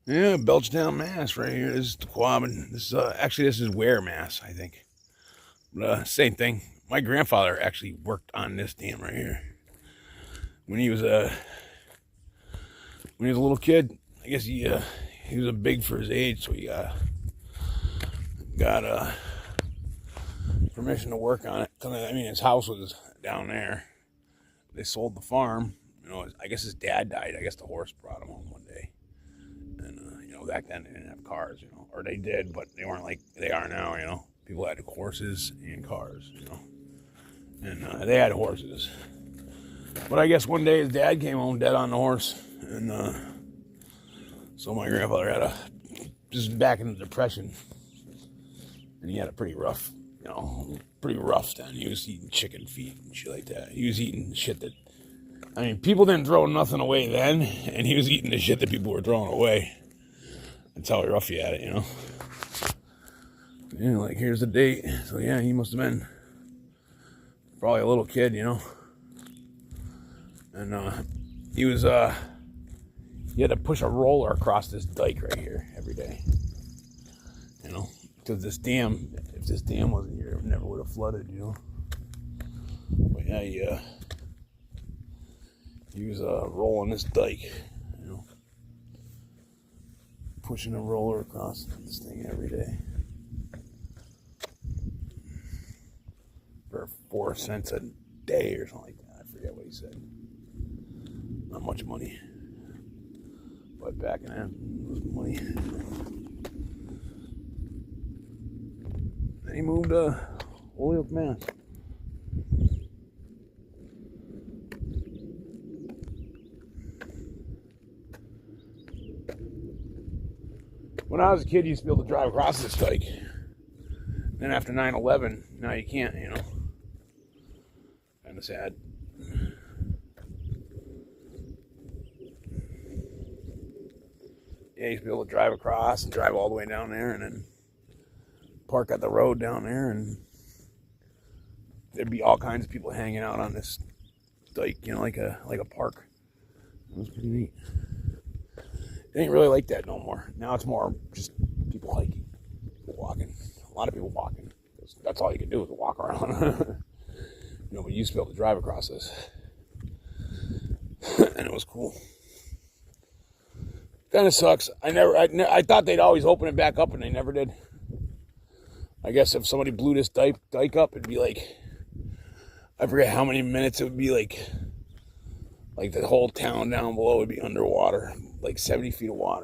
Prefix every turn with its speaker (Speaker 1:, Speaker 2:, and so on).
Speaker 1: Yeah, Belchtown, Mass, right here. This is the quabin. This is Ware, Mass, I think. But same thing. My grandfather actually worked on this dam right here when he was a little kid. I guess he was a big for his age, so he got permission to work on it. I mean, his house was down there. They sold the farm. I guess his dad died. I guess the horse brought him home one day. And back then they didn't have cars, or they did, but they weren't like they are now. People had horses and cars, and they had horses. But I guess one day his dad came home dead on the horse, and so my grandfather had just back in the Depression, and he had a pretty rough, then. He was eating chicken feet and shit like that. He was eating shit that, I mean, people didn't throw nothing away then, and he was eating the shit that people were throwing away. That's how rough he had it, like, here's the date. So, yeah, he must have been probably a little kid, And he had to push a roller across this dike right here every day, because if this dam wasn't here, it never would have flooded, But, yeah, he was rolling this dike, pushing a roller across this thing every day for 4 cents a day or something like that. I forget what he said. Not much money, but back in then it was money. Then he moved to Holyoke, Mass. When I was a kid, you used to be able to drive across this dike. Then after 9/11, now you can't, Kind of sad. Yeah, you used to be able to drive across and drive all the way down there and then park at the road down there, and there'd be all kinds of people hanging out on this dike, like a park. It was pretty neat. It ain't really like that no more. Now it's more just people hiking, people walking. A lot of people walking. That's all you can do is walk around. But you used to be able to drive across this. And it was cool. Kind of sucks. I thought they'd always open it back up, and they never did. I guess if somebody blew this dike up, it'd be like, I forget how many minutes it would be like the whole town down below would be underwater, like 70 feet of water.